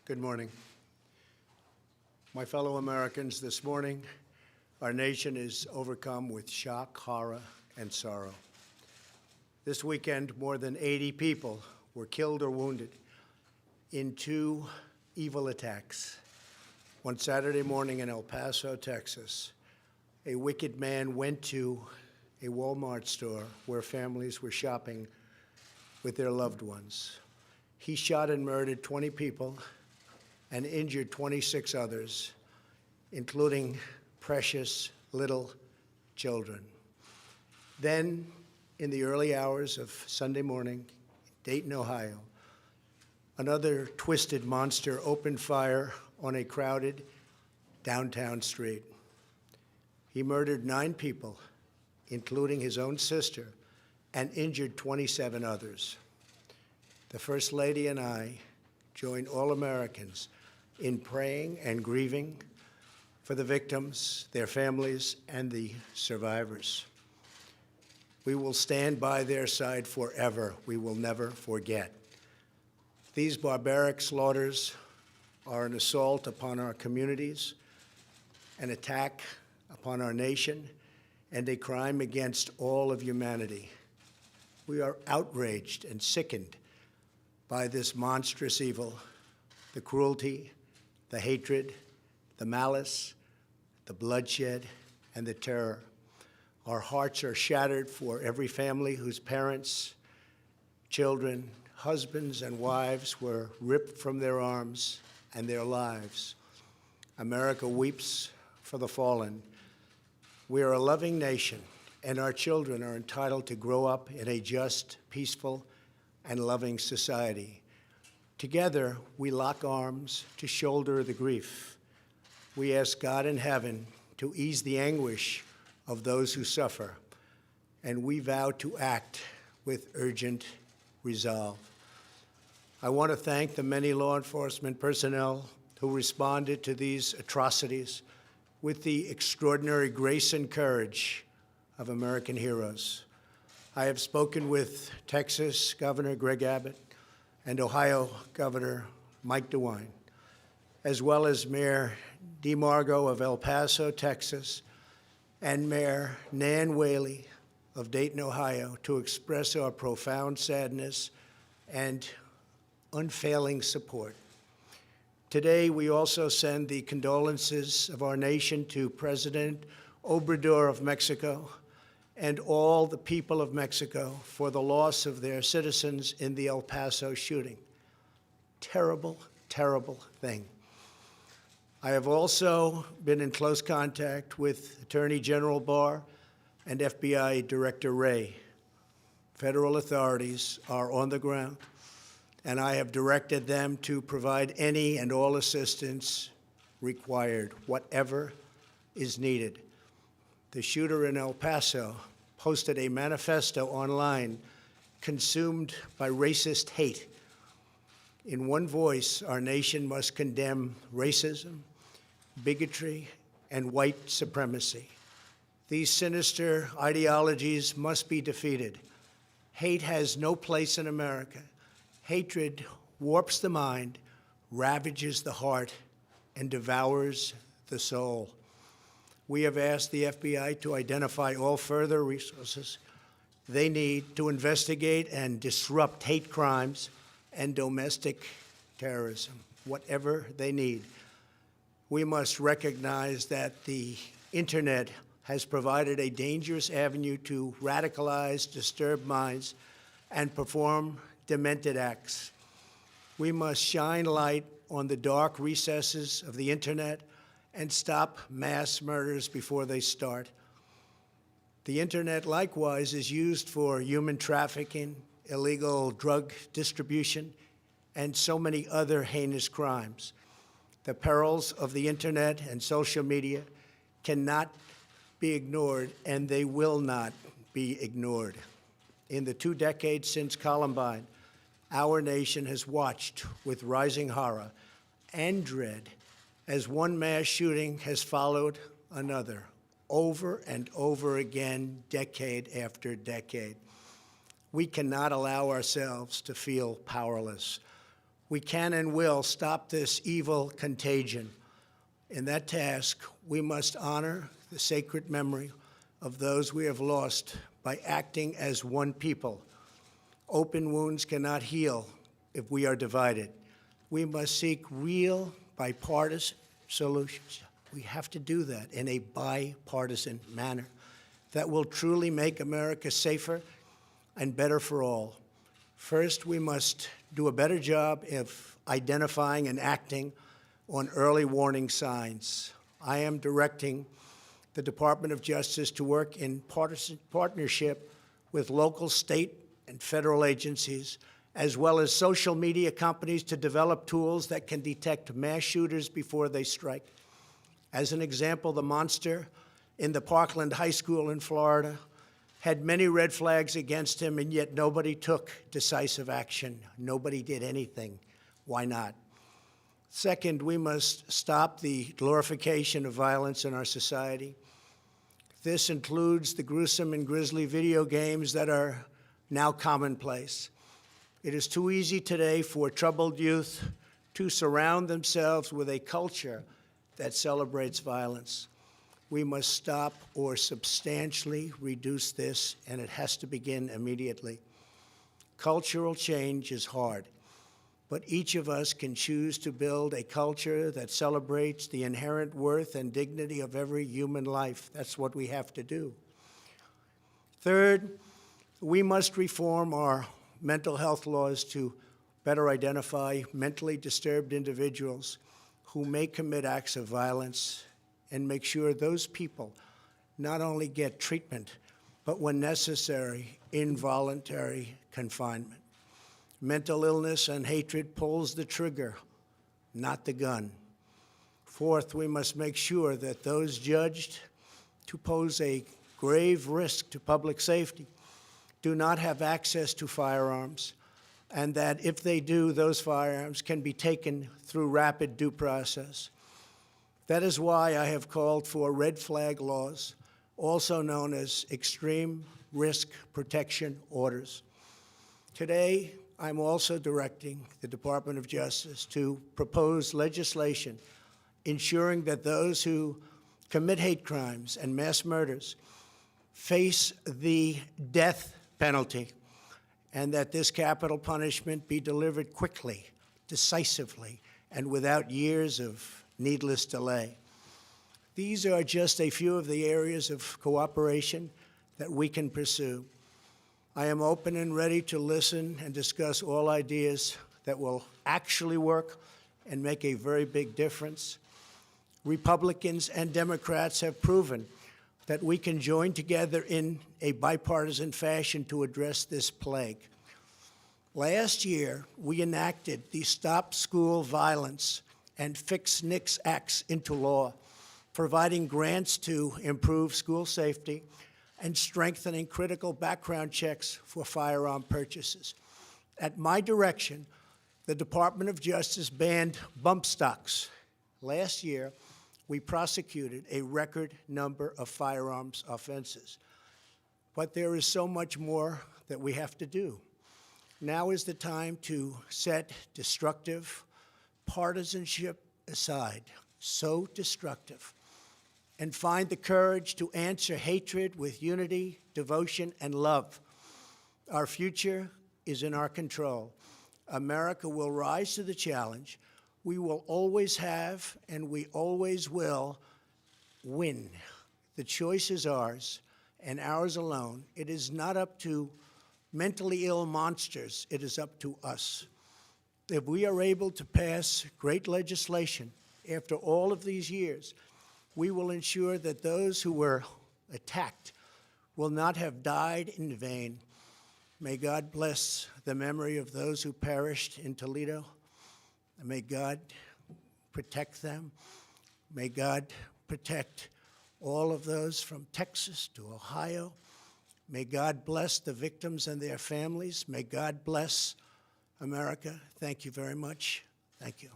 Good morning. My fellow Americans, this morning, our nation is overcome with shock, horror, and sorrow. This weekend, more than 80 people were killed or wounded in two evil attacks. One Saturday morning in El Paso, Texas, a wicked man went to a Walmart store where families were shopping with their loved ones. He shot and murdered 20 people and injured 26 others, including precious little children. Then, in the early hours of Sunday morning, Dayton, Ohio, another twisted monster opened fire on a crowded downtown street. He murdered 9 people, including his own sister, and injured 27 others. The First Lady and I join all Americans in praying and grieving for the victims, their families, and the survivors. We will stand by their side forever. We will never forget. These barbaric slaughters are an assault upon our communities, an attack upon our nation, and a crime against all of humanity. We are outraged and sickened by this monstrous evil, the cruelty, the hatred, the malice, the bloodshed, and the terror. Our hearts are shattered for every family whose parents, children, husbands, and wives were ripped from their arms and their lives. America weeps for the fallen. We are a loving nation, and our children are entitled to grow up in a just, peaceful, and loving society. Together, we lock arms to shoulder the grief. We ask God in heaven to ease the anguish of those who suffer, and we vow to act with urgent resolve. I want to thank the many law enforcement personnel who responded to these atrocities with the extraordinary grace and courage of American heroes. I have spoken with Texas Governor Greg Abbott and Ohio Governor Mike DeWine, as well as Mayor DeMargo of El Paso, Texas, and Mayor Nan Whaley of Dayton, Ohio, to express our profound sadness and unfailing support. Today, we also send the condolences of our nation to President Obrador of Mexico and all the people of Mexico for the loss of their citizens in the El Paso shooting. Terrible, terrible thing. I have also been in close contact with Attorney General Barr and FBI Director Wray. Federal authorities are on the ground, and I have directed them to provide any and all assistance required, whatever is needed. The shooter in El Paso posted a manifesto online consumed by racist hate. In one voice, our nation must condemn racism, bigotry, and white supremacy. These sinister ideologies must be defeated. Hate has no place in America. Hatred warps the mind, ravages the heart, and devours the soul. We have asked the FBI to identify all further resources they need to investigate and disrupt hate crimes and domestic terrorism, whatever they need. We must recognize that the internet has provided a dangerous avenue to radicalize disturbed minds and perform demented acts. We must shine light on the dark recesses of the internet and stop mass murders before they start. The internet, likewise, is used for human trafficking, illegal drug distribution, and so many other heinous crimes. The perils of the internet and social media cannot be ignored, and they will not be ignored. In the 2 decades since Columbine, our nation has watched with rising horror and dread as one mass shooting has followed another, over and over again, decade after decade. We cannot allow ourselves to feel powerless. We can and will stop this evil contagion. In that task, we must honor the sacred memory of those we have lost by acting as one people. Open wounds cannot heal if we are divided. We must seek real bipartisan solutions. We have to do that in a bipartisan manner that will truly make America safer and better for all. First, we must do a better job of identifying and acting on early warning signs. I am directing the Department of Justice to work in partnership with local, state, and federal agencies, as well as social media companies, to develop tools that can detect mass shooters before they strike. As an example, the monster in the Parkland High School in Florida had many red flags against him, and yet nobody took decisive action. Nobody did anything. Why not? Second, we must stop the glorification of violence in our society. This includes the gruesome and grisly video games that are now commonplace. It is too easy today for troubled youth to surround themselves with a culture that celebrates violence. We must stop or substantially reduce this, and it has to begin immediately. Cultural change is hard, but each of us can choose to build a culture that celebrates the inherent worth and dignity of every human life. That's what we have to do. Third, we must reform our mental health laws to better identify mentally disturbed individuals who may commit acts of violence and make sure those people not only get treatment, but when necessary, involuntary confinement. Mental illness and hatred pulls the trigger, not the gun. Fourth, we must make sure that those judged to pose a grave risk to public safety do not have access to firearms, and that if they do, those firearms can be taken through rapid due process. That is why I have called for red flag laws, also known as extreme risk protection orders. Today, I'm also directing the Department of Justice to propose legislation ensuring that those who commit hate crimes and mass murders face the death penalty, and that this capital punishment be delivered quickly, decisively, and without years of needless delay. These are just a few of the areas of cooperation that we can pursue. I am open and ready to listen and discuss all ideas that will actually work and make a very big difference. Republicans and Democrats have proven that we can join together in a bipartisan fashion to address this plague. Last year, we enacted the Stop School Violence and Fix NICS Acts into law, providing grants to improve school safety and strengthening critical background checks for firearm purchases. At my direction, the Department of Justice banned bump stocks. Last year, we prosecuted a record number of firearms offenses. But there is so much more that we have to do. Now is the time to set destructive partisanship aside, so destructive, and find the courage to answer hatred with unity, devotion, and love. Our future is in our control. America will rise to the challenge. We will always have, and we always will, win. The choice is ours, and ours alone. It is not up to mentally ill monsters. It is up to us. If we are able to pass great legislation after all of these years, we will ensure that those who were attacked will not have died in vain. May God bless the memory of those who perished in Toledo. And may God protect them. May God protect all of those from Texas to Ohio. May God bless the victims and their families. May God bless America. Thank you very much. Thank you.